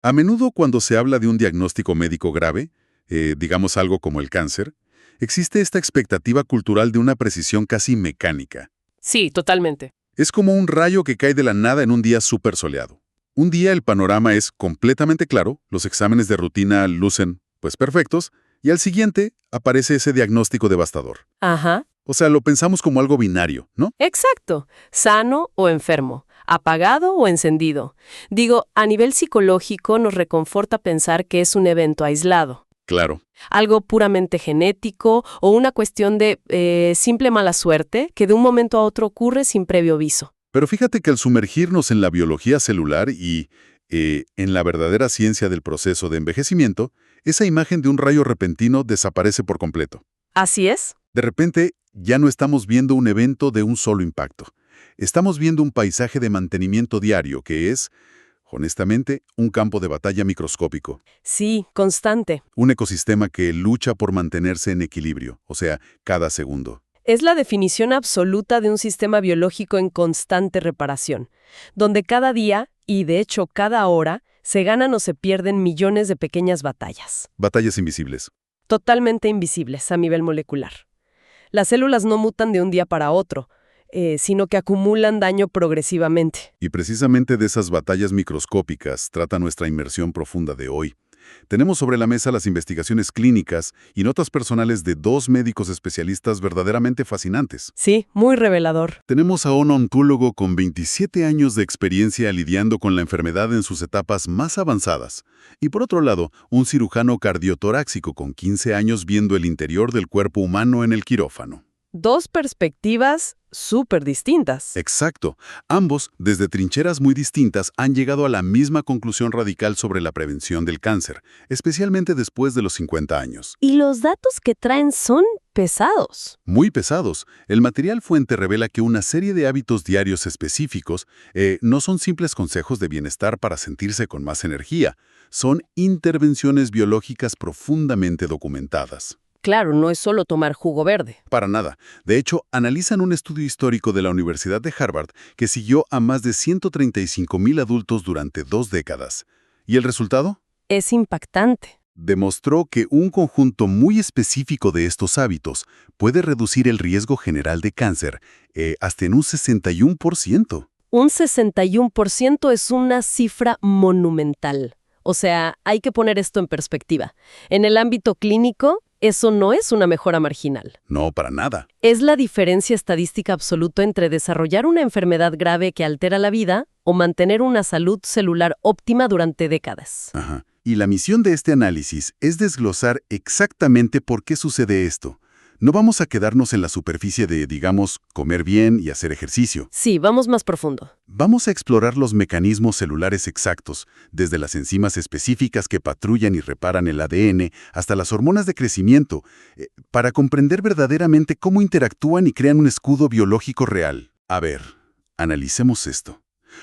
A menudo cuando se habla de un diagnóstico médico grave, digamos algo como el cáncer, existe esta expectativa cultural de una precisión casi mecánica. Sí, totalmente. Es como un rayo que cae de la nada en un día súper soleado. Un día el panorama es completamente claro, los exámenes de rutina lucen, pues perfectos, y al siguiente aparece ese diagnóstico devastador. Ajá. O sea, lo pensamos como algo binario, ¿no? Exacto. Sano o enfermo. Apagado o encendido. Digo, a nivel psicológico nos reconforta pensar que es un evento aislado. Claro. Algo puramente genético o una cuestión de simple mala suerte que de un momento a otro ocurre sin previo aviso. Pero fíjate que al sumergirnos en la biología celular y en la verdadera ciencia del proceso de envejecimiento, esa imagen de un rayo repentino desaparece por completo. ¿Así es? De repente, ya no estamos viendo un evento de un solo impacto. Estamos viendo un paisaje de mantenimiento diario que es, honestamente, un campo de batalla microscópico. Sí, constante. Un ecosistema que lucha por mantenerse en equilibrio, o sea, cada segundo. Es la definición absoluta de un sistema biológico en constante reparación, donde cada día, y de hecho cada hora, se ganan o se pierden millones de pequeñas batallas, Batallas invisibles. totalmente invisibles a nivel molecular. Las células no mutan de un día para otro, sino que acumulan daño progresivamente. Y precisamente de esas batallas microscópicas trata nuestra inmersión profunda de hoy. Tenemos sobre la mesa las investigaciones clínicas y notas personales de dos médicos especialistas verdaderamente fascinantes. Sí, muy revelador. Tenemos a un ontólogo con 27 años de experiencia lidiando con la enfermedad en sus etapas más avanzadas. Y por otro lado, un cirujano cardiotoráxico con 15 años viendo el interior del cuerpo humano en el quirófano. Dos perspectivas súper distintas. Exacto. Ambos, desde trincheras muy distintas, han llegado a la misma conclusión radical sobre la prevención del cáncer, especialmente después de los 50 años. Y los datos que traen son pesados. Muy pesados. El material fuente revela que una serie de hábitos diarios específicos no son simples consejos de bienestar para sentirse con más energía. Son intervenciones biológicas profundamente documentadas. Claro, no es solo tomar jugo verde. Para nada. De hecho, analizan un estudio histórico de la Universidad de Harvard que siguió a más de 135,000 adultos durante 2 décadas. ¿Y el resultado? Es impactante. Demostró que un conjunto muy específico de estos hábitos puede reducir el riesgo general de cáncer hasta en un 61%. Un 61% es una cifra monumental. O sea, hay que poner esto en perspectiva. En el ámbito clínico, eso no es una mejora marginal. No, para nada. Es la diferencia estadística absoluta entre desarrollar una enfermedad grave que altera la vida o mantener una salud celular óptima durante décadas. Ajá. Y la misión de este análisis es desglosar exactamente por qué sucede esto. No vamos a quedarnos en la superficie de, digamos, comer bien y hacer ejercicio. Sí, vamos más profundo. Vamos a explorar los mecanismos celulares exactos, desde las enzimas específicas que patrullan y reparan el ADN hasta las hormonas de crecimiento, para comprender verdaderamente cómo interactúan y crean un escudo biológico real. A ver, analicemos esto.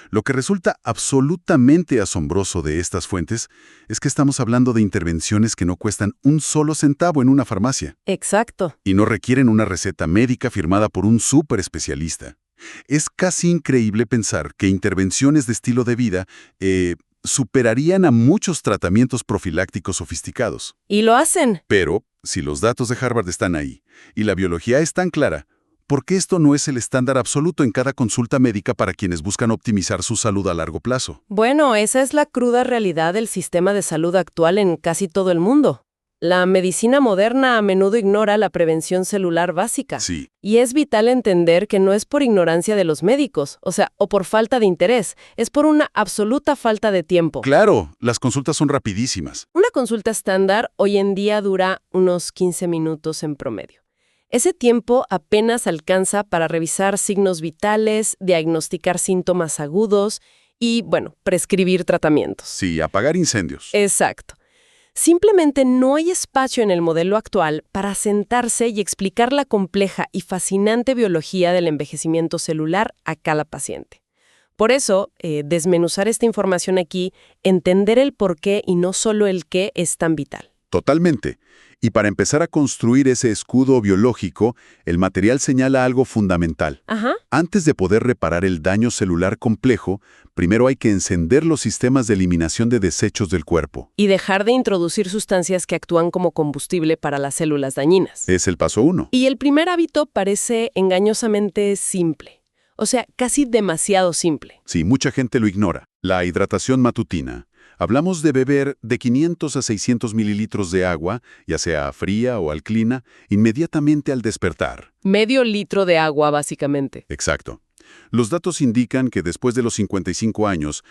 Lo que resulta absolutamente asombroso de estas fuentes es que estamos hablando de intervenciones que no cuestan un solo centavo en una farmacia. Exacto. Y no requieren una receta médica firmada por un súper especialista. Es casi increíble pensar que intervenciones de estilo de vida superarían a muchos tratamientos profilácticos sofisticados. Y lo hacen. Pero, si los datos de Harvard están ahí y la biología es tan clara, ¿por qué esto no es el estándar absoluto en cada consulta médica para quienes buscan optimizar su salud a largo plazo? Bueno, esa es la cruda realidad del sistema de salud actual en casi todo el mundo. La medicina moderna a menudo ignora la prevención celular básica. Sí. Y es vital entender que no es por ignorancia de los médicos, o por falta de interés, es por una absoluta falta de tiempo. Claro, las consultas son rapidísimas. Una consulta estándar hoy en día dura unos 15 minutos en promedio. Ese tiempo apenas alcanza para revisar signos vitales, diagnosticar síntomas agudos y, prescribir tratamientos. Sí, apagar incendios. Exacto. Simplemente no hay espacio en el modelo actual para sentarse y explicar la compleja y fascinante biología del envejecimiento celular a cada paciente. Por eso, desmenuzar esta información aquí, entender el por qué y no solo el qué es tan vital. Totalmente. Y para empezar a construir ese escudo biológico, el material señala algo fundamental. Ajá. Antes de poder reparar el daño celular complejo, primero hay que encender los sistemas de eliminación de desechos del cuerpo. Y dejar de introducir sustancias que actúan como combustible para las células dañinas. Es el paso 1. Y el primer hábito parece engañosamente simple. O sea, casi demasiado simple. Sí, mucha gente lo ignora. La hidratación matutina. Hablamos de beber de 500 a 600 mililitros de agua, ya sea fría o alcalina, inmediatamente al despertar. Medio litro de agua, básicamente. Exacto. Los datos indican que después de los 55 años,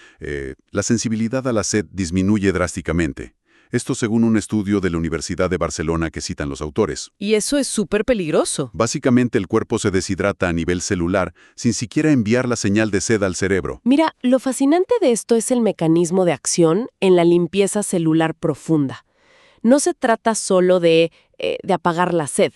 la sensibilidad a la sed disminuye drásticamente. Esto según un estudio de la Universidad de Barcelona que citan los autores. Y eso es súper peligroso. Básicamente el cuerpo se deshidrata a nivel celular sin siquiera enviar la señal de sed al cerebro. Mira, lo fascinante de esto es el mecanismo de acción en la limpieza celular profunda. No se trata solo de apagar la sed.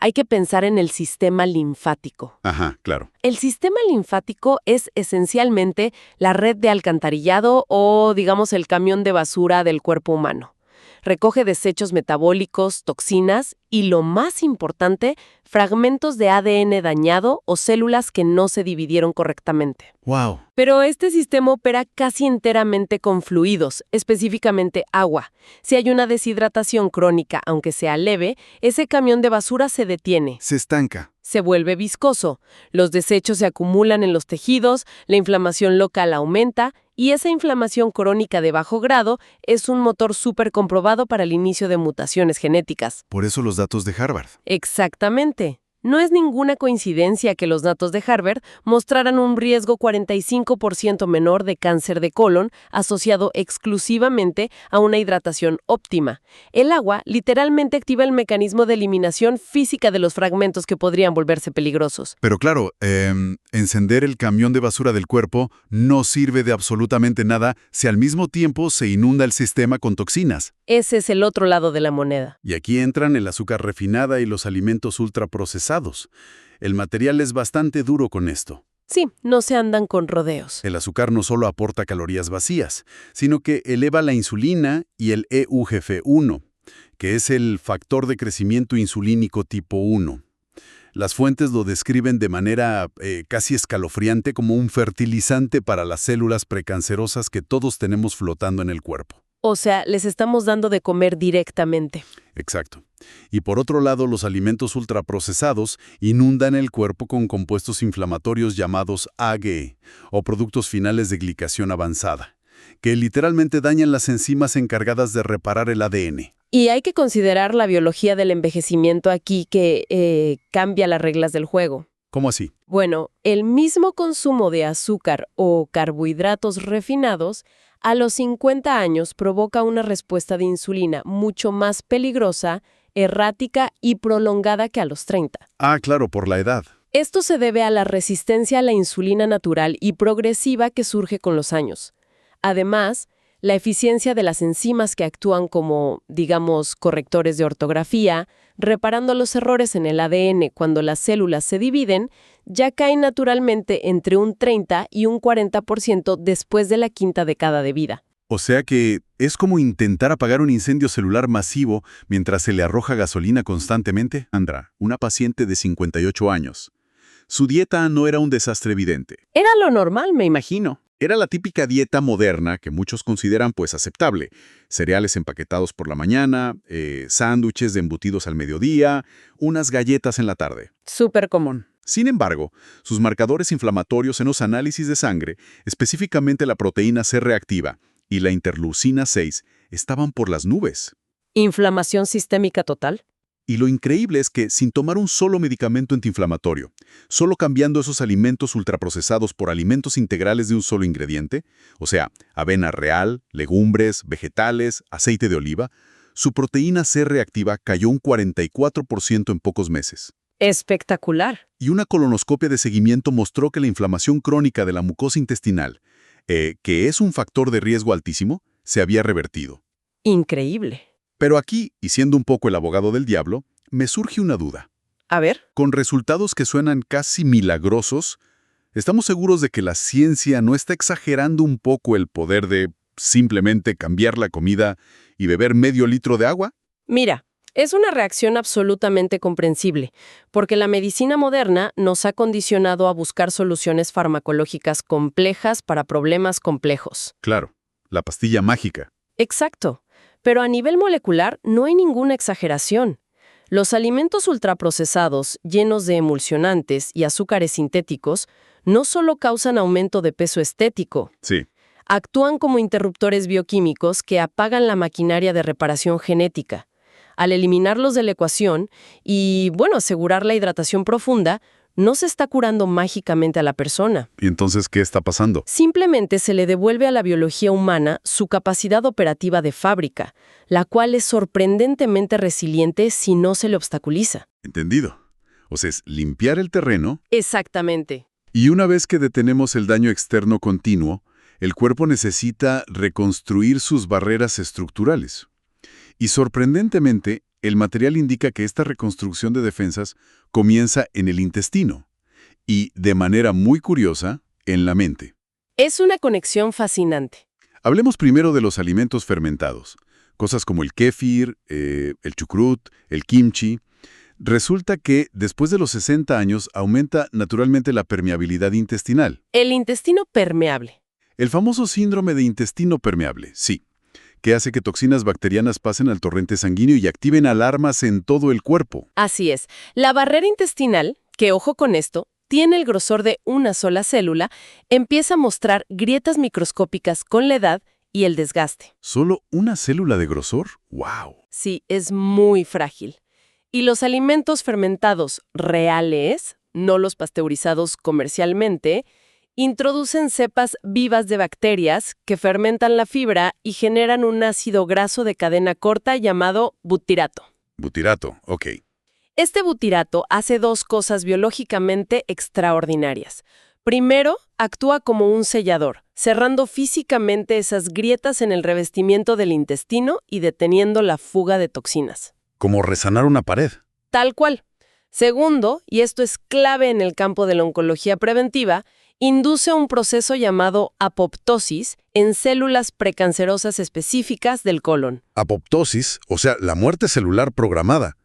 Hay que pensar en el sistema linfático. Ajá, claro. El sistema linfático es esencialmente la red de alcantarillado o, digamos, el camión de basura del cuerpo humano. Recoge desechos metabólicos, toxinas y, lo más importante, fragmentos de ADN dañado o células que no se dividieron correctamente. ¡Wow! Pero este sistema opera casi enteramente con fluidos, específicamente agua. Si hay una deshidratación crónica, aunque sea leve, ese camión de basura se detiene. Se estanca. Se vuelve viscoso, los desechos se acumulan en los tejidos, la inflamación local aumenta y esa inflamación crónica de bajo grado es un motor súper comprobado para el inicio de mutaciones genéticas. Por eso los datos de Harvard. Exactamente. No es ninguna coincidencia que los datos de Harvard mostraran un riesgo 45% menor de cáncer de colon asociado exclusivamente a una hidratación óptima. El agua literalmente activa el mecanismo de eliminación física de los fragmentos que podrían volverse peligrosos. Pero claro, encender el camión de basura del cuerpo no sirve de absolutamente nada si al mismo tiempo se inunda el sistema con toxinas. Ese es el otro lado de la moneda. Y aquí entran el azúcar refinada y los alimentos ultraprocesados. El material es bastante duro con esto. Sí, no se andan con rodeos. El azúcar no solo aporta calorías vacías, sino que eleva la insulina y el EUGF1, que es el factor de crecimiento insulínico tipo 1. Las fuentes lo describen de manera casi escalofriante como un fertilizante para las células precancerosas que todos tenemos flotando en el cuerpo. O sea, les estamos dando de comer directamente. Exacto. Y por otro lado, los alimentos ultraprocesados inundan el cuerpo con compuestos inflamatorios llamados AGE, o productos finales de glicación avanzada, que literalmente dañan las enzimas encargadas de reparar el ADN. Y hay que considerar la biología del envejecimiento aquí que cambia las reglas del juego. ¿Cómo así? Bueno, el mismo consumo de azúcar o carbohidratos refinados a los 50 años provoca una respuesta de insulina mucho más peligrosa, errática y prolongada que a los 30. Ah, claro, por la edad. Esto se debe a la resistencia a la insulina natural y progresiva que surge con los años. Además, la eficiencia de las enzimas que actúan como, digamos, correctores de ortografía, reparando los errores en el ADN cuando las células se dividen, ya cae naturalmente entre un 30 y un 40% después de la quinta década de vida. O sea que es como intentar apagar un incendio celular masivo mientras se le arroja gasolina constantemente. Andra, una paciente de 58 años. Su dieta no era un desastre evidente. Era lo normal, me imagino. Era la típica dieta moderna que muchos consideran pues aceptable. Cereales empaquetados por la mañana, sándwiches de embutidos al mediodía, unas galletas en la tarde. Súper común. Sin embargo, sus marcadores inflamatorios en los análisis de sangre, específicamente la proteína C reactiva y la interleucina 6, estaban por las nubes. ¿Inflamación sistémica total? Y lo increíble es que, sin tomar un solo medicamento antiinflamatorio, solo cambiando esos alimentos ultraprocesados por alimentos integrales de un solo ingrediente, o sea, avena real, legumbres, vegetales, aceite de oliva, su proteína C reactiva cayó un 44% en pocos meses. Espectacular. Y una colonoscopia de seguimiento mostró que la inflamación crónica de la mucosa intestinal, que es un factor de riesgo altísimo, se había revertido. Increíble. Pero aquí, y siendo un poco el abogado del diablo, me surge una duda. A ver. Con resultados que suenan casi milagrosos, ¿estamos seguros de que la ciencia no está exagerando un poco el poder de simplemente cambiar la comida y beber medio litro de agua? Mira, es una reacción absolutamente comprensible, porque la medicina moderna nos ha condicionado a buscar soluciones farmacológicas complejas para problemas complejos. Claro, la pastilla mágica. Exacto, pero a nivel molecular no hay ninguna exageración. Los alimentos ultraprocesados, llenos de emulsionantes y azúcares sintéticos, no solo causan aumento de peso estético, Sí. actúan como interruptores bioquímicos que apagan la maquinaria de reparación genética. Al eliminarlos de la ecuación y, asegurar la hidratación profunda, no se está curando mágicamente a la persona. ¿Y entonces qué está pasando? Simplemente se le devuelve a la biología humana su capacidad operativa de fábrica, la cual es sorprendentemente resiliente si no se le obstaculiza. Entendido. O sea, es limpiar el terreno Exactamente. y una vez que detenemos el daño externo continuo, el cuerpo necesita reconstruir sus barreras estructurales. Y sorprendentemente, el material indica que esta reconstrucción de defensas comienza en el intestino y, de manera muy curiosa, en la mente. Es una conexión fascinante. Hablemos primero de los alimentos fermentados, cosas como el kéfir, el chucrut, el kimchi. Resulta que después de los 60 años aumenta naturalmente la permeabilidad intestinal. El intestino permeable. El famoso síndrome de intestino permeable, sí, que hace que toxinas bacterianas pasen al torrente sanguíneo y activen alarmas en todo el cuerpo. Así es. La barrera intestinal, que ojo con esto, tiene el grosor de una sola célula, empieza a mostrar grietas microscópicas con la edad y el desgaste. ¿Solo una célula de grosor? ¡Wow! Sí, es muy frágil. Y los alimentos fermentados reales, no los pasteurizados comercialmente, introducen cepas vivas de bacterias que fermentan la fibra y generan un ácido graso de cadena corta llamado butirato. Butirato, ok. Este butirato hace dos cosas biológicamente extraordinarias. Primero, actúa como un sellador, cerrando físicamente esas grietas en el revestimiento del intestino y deteniendo la fuga de toxinas. Como resanar una pared. Tal cual. Segundo, y esto es clave en el campo de la oncología preventiva, induce un proceso llamado apoptosis en células precancerosas específicas del colon. Apoptosis, o sea, la muerte celular programada.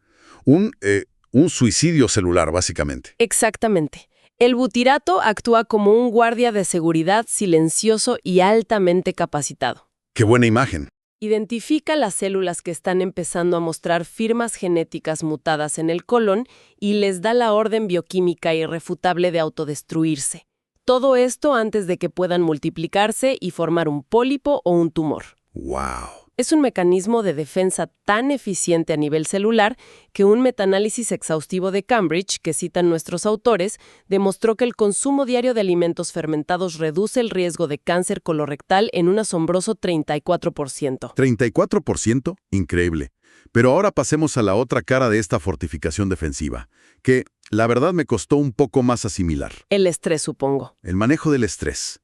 Un suicidio celular, básicamente. Exactamente. El butirato actúa como un guardia de seguridad silencioso y altamente capacitado. ¡Qué buena imagen! Identifica las células que están empezando a mostrar firmas genéticas mutadas en el colon y les da la orden bioquímica irrefutable de autodestruirse. Todo esto antes de que puedan multiplicarse y formar un pólipo o un tumor. ¡Wow! Es un mecanismo de defensa tan eficiente a nivel celular que un metaanálisis exhaustivo de Cambridge, que citan nuestros autores, demostró que el consumo diario de alimentos fermentados reduce el riesgo de cáncer colorectal en un asombroso 34%. ¿34%? Increíble. Pero ahora pasemos a la otra cara de esta fortificación defensiva, que, la verdad, me costó un poco más asimilar. El estrés, supongo. El manejo del estrés.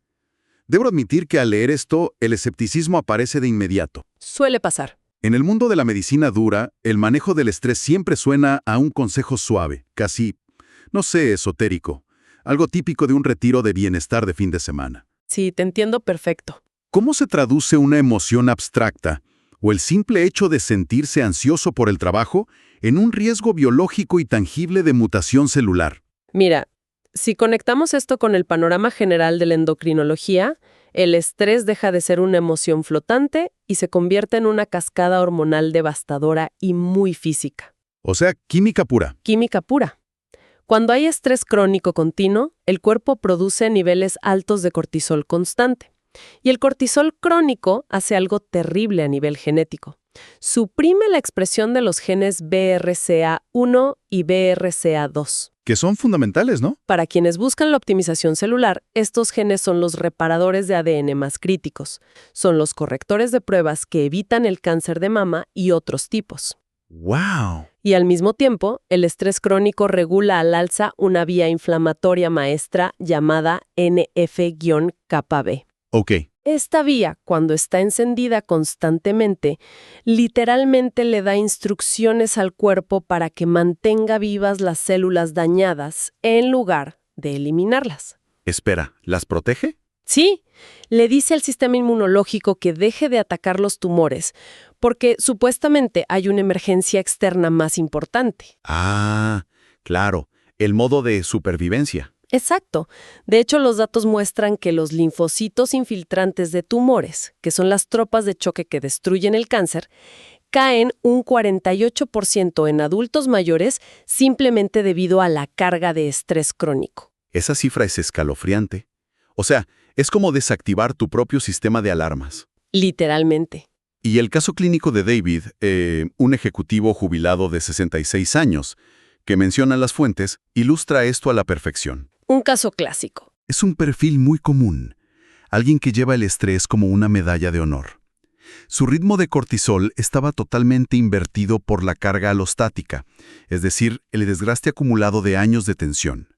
Debo admitir que al leer esto, el escepticismo aparece de inmediato. Suele pasar. En el mundo de la medicina dura, el manejo del estrés siempre suena a un consejo suave, casi, no sé, esotérico, algo típico de un retiro de bienestar de fin de semana. Sí, te entiendo perfecto. ¿Cómo se traduce una emoción abstracta o el simple hecho de sentirse ansioso por el trabajo en un riesgo biológico y tangible de mutación celular? Mira, si conectamos esto con el panorama general de la endocrinología, el estrés deja de ser una emoción flotante y se convierte en una cascada hormonal devastadora y muy física. O sea, química pura. Química pura. Cuando hay estrés crónico continuo, el cuerpo produce niveles altos de cortisol constante. Y el cortisol crónico hace algo terrible a nivel genético. Suprime la expresión de los genes BRCA1 y BRCA2. Que son fundamentales, ¿no? Para quienes buscan la optimización celular, estos genes son los reparadores de ADN más críticos. Son los correctores de pruebas que evitan el cáncer de mama y otros tipos. ¡Wow! Y al mismo tiempo, el estrés crónico regula al alza una vía inflamatoria maestra llamada NF-κB. Ok. Esta vía, cuando está encendida constantemente, literalmente le da instrucciones al cuerpo para que mantenga vivas las células dañadas en lugar de eliminarlas. Espera, ¿las protege? Sí, le dice al sistema inmunológico que deje de atacar los tumores, porque supuestamente hay una emergencia externa más importante. Ah, claro, el modo de supervivencia. Exacto. De hecho, los datos muestran que los linfocitos infiltrantes de tumores, que son las tropas de choque que destruyen el cáncer, caen un 48% en adultos mayores simplemente debido a la carga de estrés crónico. Esa cifra es escalofriante. O sea, es como desactivar tu propio sistema de alarmas. Literalmente. Y el caso clínico de David, un ejecutivo jubilado de 66 años, que menciona las fuentes, ilustra esto a la perfección. Un caso clásico. Es un perfil muy común. Alguien que lleva el estrés como una medalla de honor. Su ritmo de cortisol estaba totalmente invertido por la carga alostática, es decir, el desgaste acumulado de años de tensión.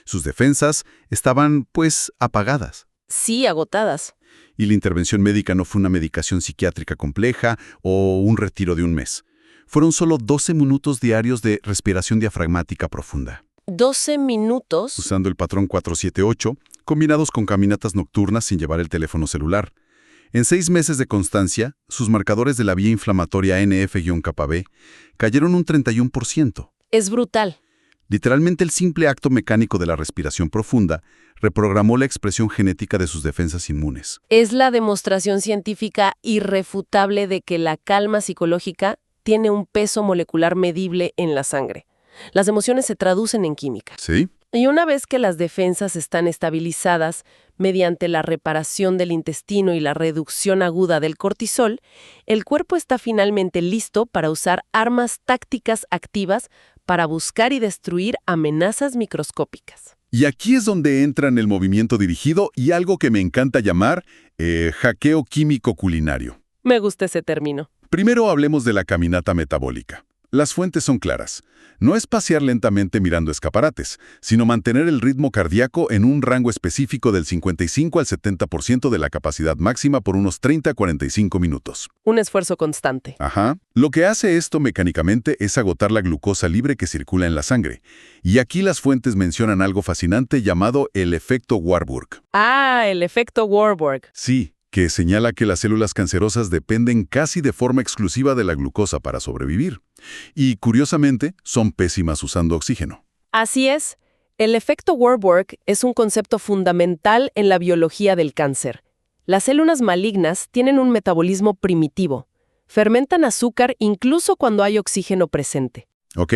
Sus defensas estaban, pues, apagadas. Sí, agotadas. Y la intervención médica no fue una medicación psiquiátrica compleja o un retiro de un mes. Fueron solo 12 minutos diarios de respiración diafragmática profunda. 12 minutos. Usando el patrón 4-7-8, combinados con caminatas nocturnas sin llevar el teléfono celular. En 6 meses de constancia, sus marcadores de la vía inflamatoria NF-κB cayeron un 31%. Es brutal. Literalmente el simple acto mecánico de la respiración profunda reprogramó la expresión genética de sus defensas inmunes. Es la demostración científica irrefutable de que la calma psicológica tiene un peso molecular medible en la sangre. Las emociones se traducen en química. ¿Sí? Y una vez que las defensas están estabilizadas mediante la reparación del intestino y la reducción aguda del cortisol, el cuerpo está finalmente listo para usar armas tácticas activas para buscar y destruir amenazas microscópicas. Y aquí es donde entra en el movimiento dirigido y algo que me encanta llamar hackeo químico culinario. Me gusta ese término. Primero hablemos de la caminata metabólica. Las fuentes son claras. No es pasear lentamente mirando escaparates, sino mantener el ritmo cardíaco en un rango específico del 55 al 70% de la capacidad máxima por unos 30 a 45 minutos. Un esfuerzo constante. Ajá. Lo que hace esto mecánicamente es agotar la glucosa libre que circula en la sangre. Y aquí las fuentes mencionan algo fascinante llamado el efecto Warburg. Ah, el efecto Warburg. Sí, que señala que las células cancerosas dependen casi de forma exclusiva de la glucosa para sobrevivir. Y, curiosamente, son pésimas usando oxígeno. Así es. El efecto Warburg es un concepto fundamental en la biología del cáncer. Las células malignas tienen un metabolismo primitivo. Fermentan azúcar incluso cuando hay oxígeno presente. ¿Ok?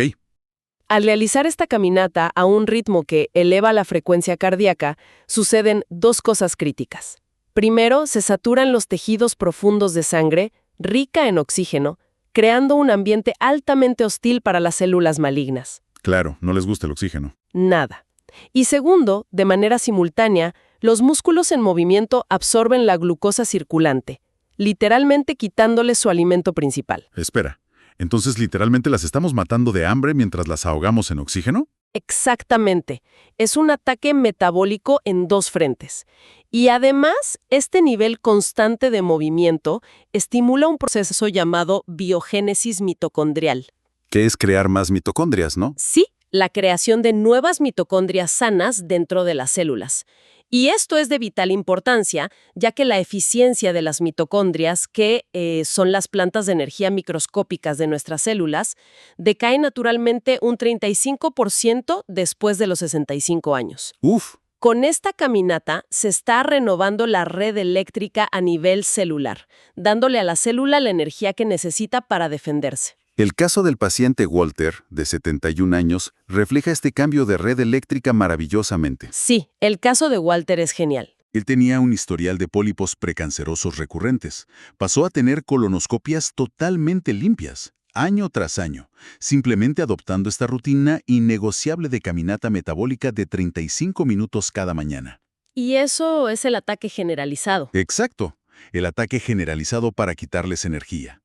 Al realizar esta caminata a un ritmo que eleva la frecuencia cardíaca, suceden dos cosas críticas. Primero, se saturan los tejidos profundos de sangre, rica en oxígeno, creando un ambiente altamente hostil para las células malignas. Claro, no les gusta el oxígeno. Nada. Y segundo, de manera simultánea, los músculos en movimiento absorben la glucosa circulante, literalmente quitándoles su alimento principal. Espera, ¿entonces literalmente las estamos matando de hambre mientras las ahogamos en oxígeno? Exactamente. Es un ataque metabólico en dos frentes. Y además, este nivel constante de movimiento estimula un proceso llamado biogénesis mitocondrial. Que es crear más mitocondrias, ¿no? Sí, la creación de nuevas mitocondrias sanas dentro de las células. Y esto es de vital importancia, ya que la eficiencia de las mitocondrias, que son las plantas de energía microscópicas de nuestras células, decae naturalmente un 35% después de los 65 años. ¡Uf! Con esta caminata se está renovando la red eléctrica a nivel celular, dándole a la célula la energía que necesita para defenderse. El caso del paciente Walter, de 71 años, refleja este cambio de red eléctrica maravillosamente. Sí, el caso de Walter es genial. Él tenía un historial de pólipos precancerosos recurrentes. Pasó a tener colonoscopias totalmente limpias, año tras año, simplemente adoptando esta rutina innegociable de caminata metabólica de 35 minutos cada mañana. Y eso es el ataque generalizado. Exacto, el ataque generalizado para quitarles energía.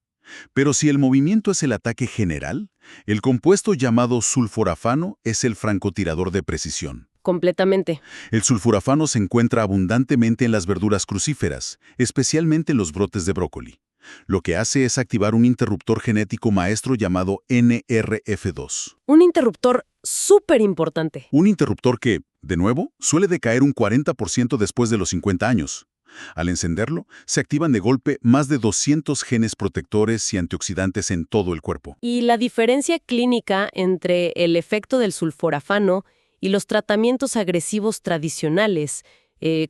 Pero si el movimiento es el ataque general, el compuesto llamado sulforafano es el francotirador de precisión. Completamente. El sulforafano se encuentra abundantemente en las verduras crucíferas, especialmente en los brotes de brócoli. Lo que hace es activar un interruptor genético maestro llamado NRF2. Un interruptor súper importante. Un interruptor que, De nuevo, suele decaer un 40% después de los 50 años. Al encenderlo, se activan de golpe más de 200 genes protectores y antioxidantes en todo el cuerpo. Y la diferencia clínica entre el efecto del sulforafano y los tratamientos agresivos tradicionales,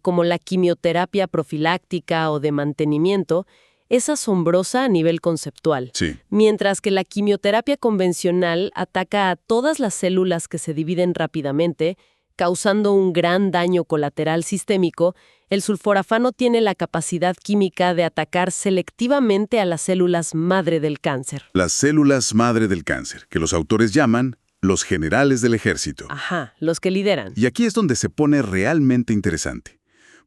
como la quimioterapia profiláctica o de mantenimiento, es asombrosa a nivel conceptual. Sí. Mientras que la quimioterapia convencional ataca a todas las células que se dividen rápidamente, causando un gran daño colateral sistémico, el sulforafano tiene la capacidad química de atacar selectivamente a las células madre del cáncer. Las células madre del cáncer, que los autores llaman los generales del ejército. Ajá, los que lideran. Y aquí es donde se pone realmente interesante.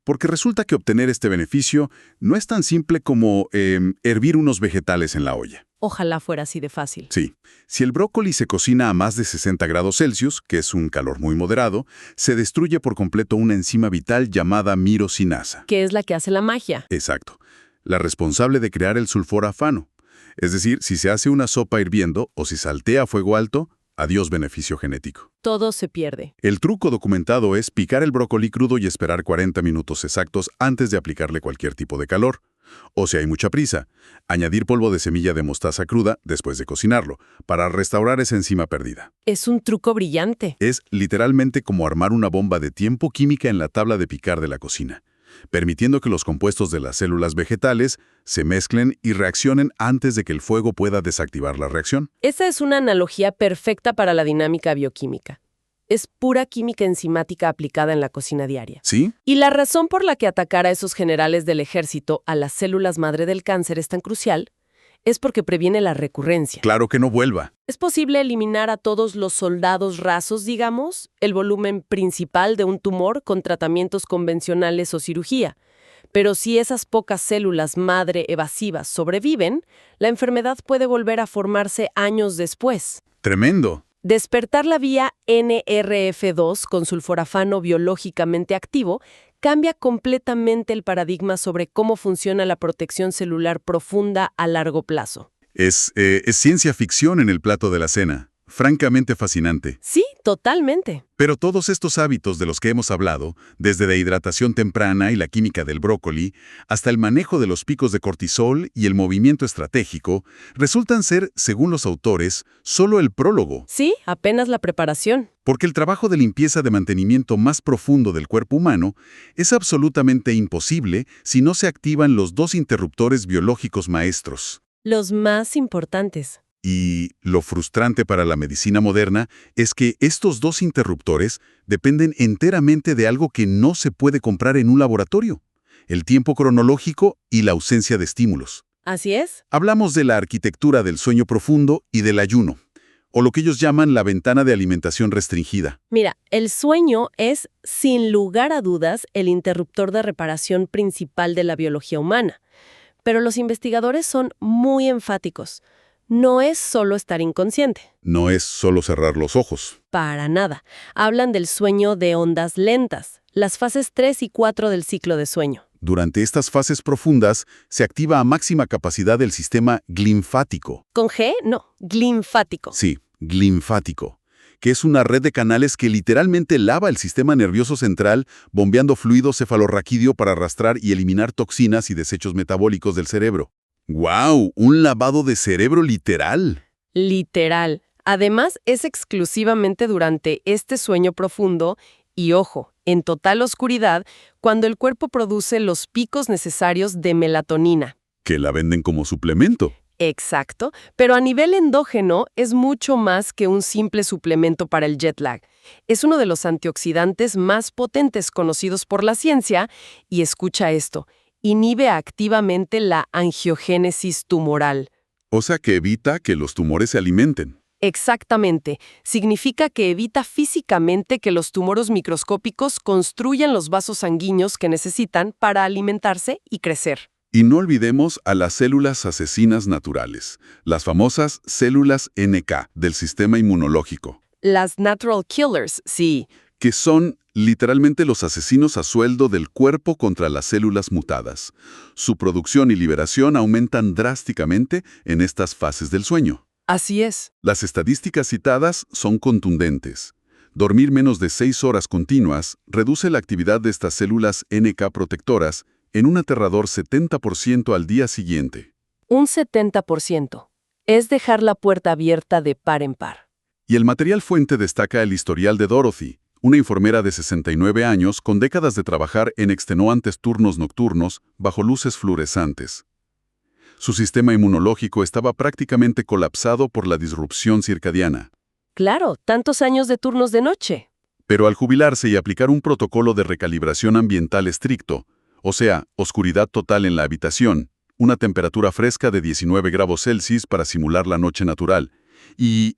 Porque resulta que obtener este beneficio no es tan simple como hervir unos vegetales en la olla. Ojalá fuera así de fácil. Sí, si el brócoli se cocina a más de 60 grados Celsius, que es un calor muy moderado, se destruye por completo una enzima vital llamada mirosinasa. ¿Qué es la que hace la magia? Exacto, la responsable de crear el sulforafano. Es decir, si se hace una sopa hirviendo o si saltea a fuego alto, adiós beneficio genético. Todo se pierde. El truco documentado es picar el brócoli crudo y esperar 40 minutos exactos antes de aplicarle cualquier tipo de calor. O si hay mucha prisa, añadir polvo de semilla de mostaza cruda después de cocinarlo, para restaurar esa enzima perdida. Es un truco brillante. Es literalmente como armar una bomba de tiempo química en la tabla de picar de la cocina, permitiendo que los compuestos de las células vegetales se mezclen y reaccionen antes de que el fuego pueda desactivar la reacción. Esa es una analogía perfecta para la dinámica bioquímica. Es pura química enzimática aplicada en la cocina diaria. ¿Sí? Y la razón por la que atacar a esos generales del ejército a las células madre del cáncer es tan crucial es porque previene la recurrencia. Claro que no vuelva. Es posible eliminar a todos los soldados rasos, digamos, el volumen principal de un tumor con tratamientos convencionales o cirugía. Pero si esas pocas células madre evasivas sobreviven, la enfermedad puede volver a formarse años después. Tremendo. Despertar la vía NRF2 con sulforafano biológicamente activo cambia completamente el paradigma sobre cómo funciona la protección celular profunda a largo plazo. Es ciencia ficción en el plato de la cena. Francamente fascinante. Sí, totalmente. Pero todos estos hábitos de los que hemos hablado, desde la hidratación temprana y la química del brócoli, hasta el manejo de los picos de cortisol y el movimiento estratégico, resultan ser, según los autores, solo el prólogo. Sí, apenas la preparación. Porque el trabajo de limpieza de mantenimiento más profundo del cuerpo humano es absolutamente imposible si no se activan los dos interruptores biológicos maestros. Los más importantes. Y lo frustrante para la medicina moderna es que estos dos interruptores dependen enteramente de algo que no se puede comprar en un laboratorio: el tiempo cronológico y la ausencia de estímulos. Así es. Hablamos de la arquitectura del sueño profundo y del ayuno, o lo que ellos llaman la ventana de alimentación restringida. Mira, el sueño es, sin lugar a dudas, el interruptor de reparación principal de la biología humana. Pero los investigadores son muy enfáticos. No es solo estar inconsciente. No es solo cerrar los ojos. Para nada. Hablan del sueño de ondas lentas, las fases 3 y 4 del ciclo de sueño. Durante estas fases profundas se activa a máxima capacidad el sistema glinfático. ¿Con G? No, glinfático. Sí, glinfático, que es una red de canales que literalmente lava el sistema nervioso central, bombeando fluido cefalorraquídeo para arrastrar y eliminar toxinas y desechos metabólicos del cerebro. ¡Guau! ¡Un lavado de cerebro literal! Literal. Además, es exclusivamente durante este sueño profundo y, ojo, en total oscuridad, cuando el cuerpo produce los picos necesarios de melatonina. Que la venden como suplemento. Exacto, pero a nivel endógeno es mucho más que un simple suplemento para el jet lag. Es uno de los antioxidantes más potentes conocidos por la ciencia y, escucha esto, inhibe activamente la angiogénesis tumoral. O sea que evita que los tumores se alimenten. Exactamente. Significa que evita físicamente que los tumores microscópicos construyan los vasos sanguíneos que necesitan para alimentarse y crecer. Y no olvidemos a las células asesinas naturales, las famosas células NK del sistema inmunológico. Las natural killers, sí. Que son literalmente los asesinos a sueldo del cuerpo contra las células mutadas. Su producción y liberación aumentan drásticamente en estas fases del sueño. Así es. Las estadísticas citadas son contundentes. Dormir menos de 6 horas continuas reduce la actividad de estas células NK protectoras en un aterrador 70% al día siguiente. Un 70%. Es dejar la puerta abierta de par en par. Y el material fuente destaca el historial de Dorothy, una enfermera de 69 años con décadas de trabajar en extenuantes turnos nocturnos bajo luces fluorescentes. Su sistema inmunológico estaba prácticamente colapsado por la disrupción circadiana. Claro, tantos años de turnos de noche. Pero al jubilarse y aplicar un protocolo de recalibración ambiental estricto, o sea, oscuridad total en la habitación, una temperatura fresca de 19 grados Celsius para simular la noche natural, y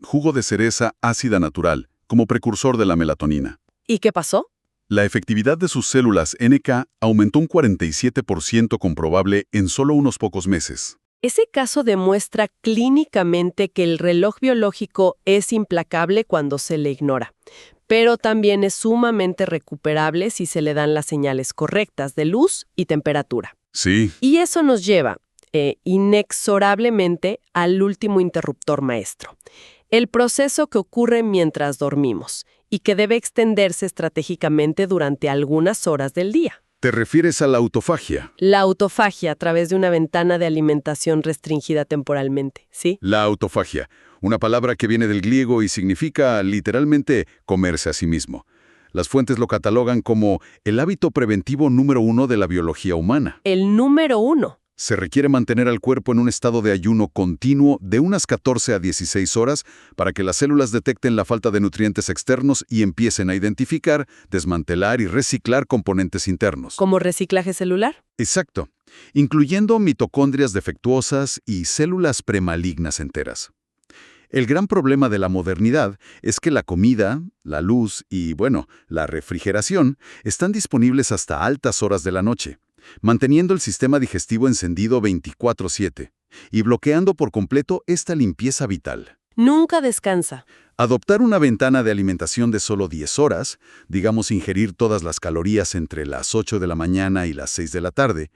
jugo de cereza ácida natural, como precursor de la melatonina. ¿Y qué pasó? La efectividad de sus células NK aumentó un 47% comprobable en solo unos pocos meses. Ese caso demuestra clínicamente que el reloj biológico es implacable cuando se le ignora, pero también es sumamente recuperable si se le dan las señales correctas de luz y temperatura. Sí. Y eso nos lleva, inexorablemente, al último interruptor maestro. El proceso que ocurre mientras dormimos y que debe extenderse estratégicamente durante algunas horas del día. ¿Te refieres a la autofagia? La autofagia a través de una ventana de alimentación restringida temporalmente, ¿sí? La autofagia, una palabra que viene del griego y significa literalmente comerse a sí mismo. Las fuentes lo catalogan como el hábito preventivo número 1 de la biología humana. El número 1. Se requiere mantener al cuerpo en un estado de ayuno continuo de unas 14 a 16 horas para que las células detecten la falta de nutrientes externos y empiecen a identificar, desmantelar y reciclar componentes internos. ¿Como reciclaje celular? Exacto, incluyendo mitocondrias defectuosas y células premalignas enteras. El gran problema de la modernidad es que la comida, la luz y, la refrigeración están disponibles hasta altas horas de la noche, manteniendo el sistema digestivo encendido 24/7 y bloqueando por completo esta limpieza vital. Nunca descansa. Adoptar una ventana de alimentación de solo 10 horas, digamos ingerir todas las calorías entre las 8 de la mañana y las 6 de la tarde,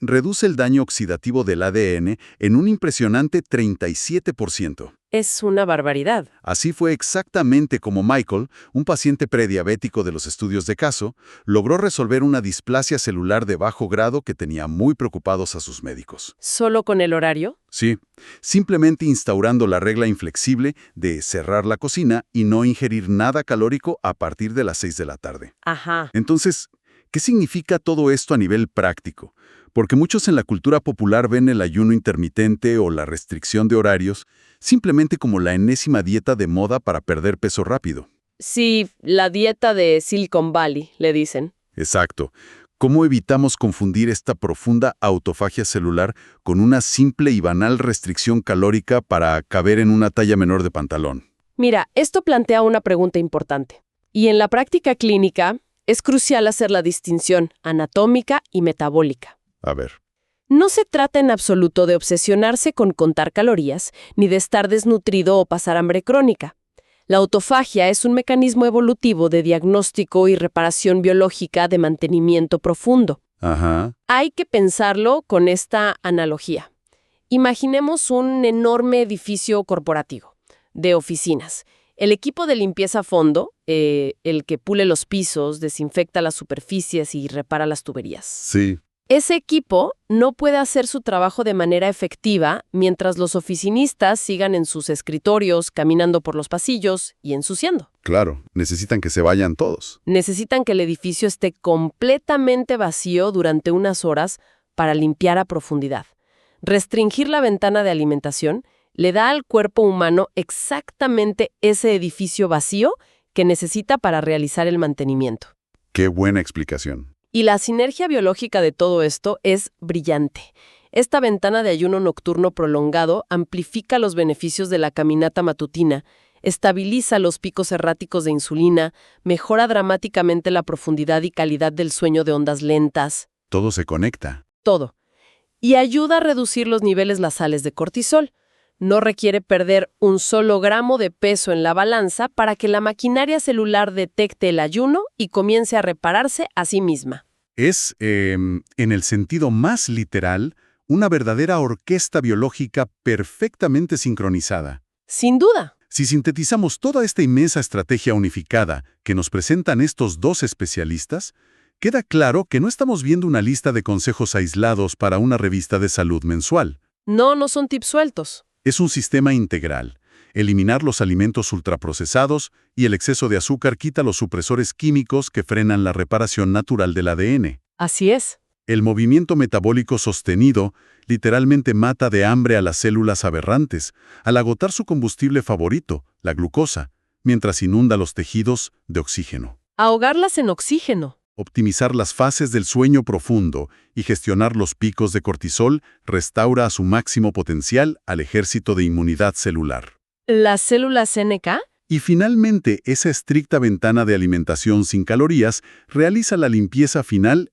reduce el daño oxidativo del ADN en un impresionante 37%. Es una barbaridad. Así fue exactamente como Michael, un paciente prediabético de los estudios de caso, logró resolver una displasia celular de bajo grado que tenía muy preocupados a sus médicos. ¿Solo con el horario? Sí, simplemente instaurando la regla inflexible de cerrar la cocina y no ingerir nada calórico a partir de las 6 de la tarde. Ajá. Entonces, ¿qué significa todo esto a nivel práctico? Porque muchos en la cultura popular ven el ayuno intermitente o la restricción de horarios simplemente como la enésima dieta de moda para perder peso rápido. Sí, la dieta de Silicon Valley, le dicen. Exacto. ¿Cómo evitamos confundir esta profunda autofagia celular con una simple y banal restricción calórica para caber en una talla menor de pantalón? Mira, esto plantea una pregunta importante. Y en la práctica clínica es crucial hacer la distinción anatómica y metabólica. A ver. No se trata en absoluto de obsesionarse con contar calorías, ni de estar desnutrido o pasar hambre crónica. La autofagia es un mecanismo evolutivo de diagnóstico y reparación biológica de mantenimiento profundo. Ajá. Hay que pensarlo con esta analogía. Imaginemos un enorme edificio corporativo, de oficinas. El equipo de limpieza a fondo, el que pule los pisos, desinfecta las superficies y repara las tuberías. Sí. Ese equipo no puede hacer su trabajo de manera efectiva mientras los oficinistas sigan en sus escritorios, caminando por los pasillos y ensuciando. Claro, necesitan que se vayan todos. Necesitan que el edificio esté completamente vacío durante unas horas para limpiar a profundidad. Restringir la ventana de alimentación le da al cuerpo humano exactamente ese edificio vacío que necesita para realizar el mantenimiento. Qué buena explicación. Y la sinergia biológica de todo esto es brillante. Esta ventana de ayuno nocturno prolongado amplifica los beneficios de la caminata matutina, estabiliza los picos erráticos de insulina, mejora dramáticamente la profundidad y calidad del sueño de ondas lentas. Todo se conecta. Todo. Y ayuda a reducir los niveles basales de cortisol. No requiere perder un solo gramo de peso en la balanza para que la maquinaria celular detecte el ayuno y comience a repararse a sí misma. Es, en el sentido más literal, una verdadera orquesta biológica perfectamente sincronizada. Sin duda. Si sintetizamos toda esta inmensa estrategia unificada que nos presentan estos dos especialistas, queda claro que no estamos viendo una lista de consejos aislados para una revista de salud mensual. No, no son tips sueltos. Es un sistema integral. Eliminar los alimentos ultraprocesados y el exceso de azúcar quita los supresores químicos que frenan la reparación natural del ADN. Así es. El movimiento metabólico sostenido literalmente mata de hambre a las células aberrantes, al agotar su combustible favorito, la glucosa, mientras inunda los tejidos de oxígeno. Ahogarlas en oxígeno. Optimizar las fases del sueño profundo y gestionar los picos de cortisol restaura a su máximo potencial al ejército de inmunidad celular. ¿Las células NK? Y finalmente, esa estricta ventana de alimentación sin calorías realiza la limpieza final,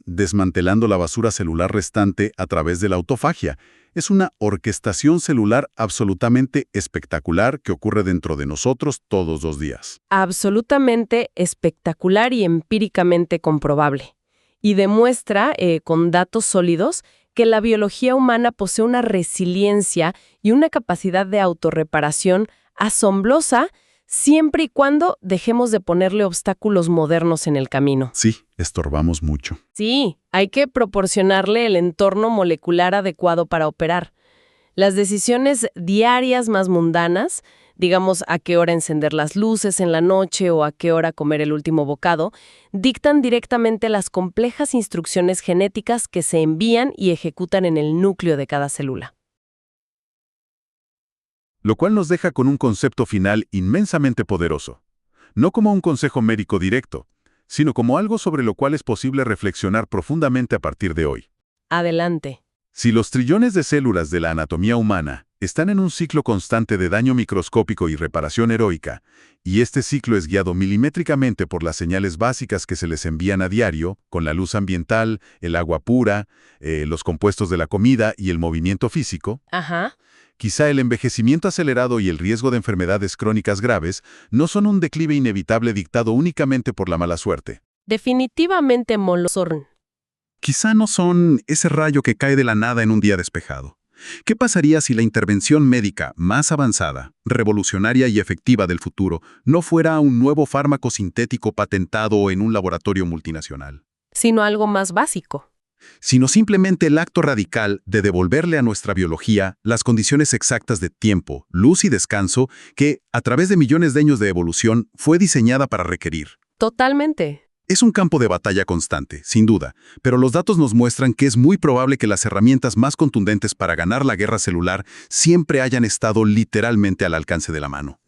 desmantelando la basura celular restante a través de la autofagia. Es una orquestación celular absolutamente espectacular que ocurre dentro de nosotros todos los días. Absolutamente espectacular y empíricamente comprobable. Y demuestra, con datos sólidos, que la biología humana posee una resiliencia y una capacidad de autorreparación asombrosa siempre y cuando dejemos de ponerle obstáculos modernos en el camino. Sí, estorbamos mucho. Sí, hay que proporcionarle el entorno molecular adecuado para operar. Las decisiones diarias más mundanas, digamos a qué hora encender las luces en la noche o a qué hora comer el último bocado, dictan directamente las complejas instrucciones genéticas que se envían y ejecutan en el núcleo de cada célula. Lo cual nos deja con un concepto final inmensamente poderoso. No como un consejo médico directo, sino como algo sobre lo cual es posible reflexionar profundamente a partir de hoy. Adelante. Si los trillones de células de la anatomía humana están en un ciclo constante de daño microscópico y reparación heroica, y este ciclo es guiado milimétricamente por las señales básicas que se les envían a diario, con la luz ambiental, el agua pura, los compuestos de la comida y el movimiento físico, Ajá. quizá el envejecimiento acelerado y el riesgo de enfermedades crónicas graves no son un declive inevitable dictado únicamente por la mala suerte. Definitivamente Molosor. Quizá no son ese rayo que cae de la nada en un día despejado. ¿Qué pasaría si la intervención médica más avanzada, revolucionaria y efectiva del futuro no fuera un nuevo fármaco sintético patentado en un laboratorio multinacional? Sino algo más básico. Sino simplemente el acto radical de devolverle a nuestra biología las condiciones exactas de tiempo, luz y descanso que, a través de millones de años de evolución, fue diseñada para requerir. Totalmente. Es un campo de batalla constante, sin duda, pero los datos nos muestran que es muy probable que las herramientas más contundentes para ganar la guerra celular siempre hayan estado literalmente al alcance de la mano.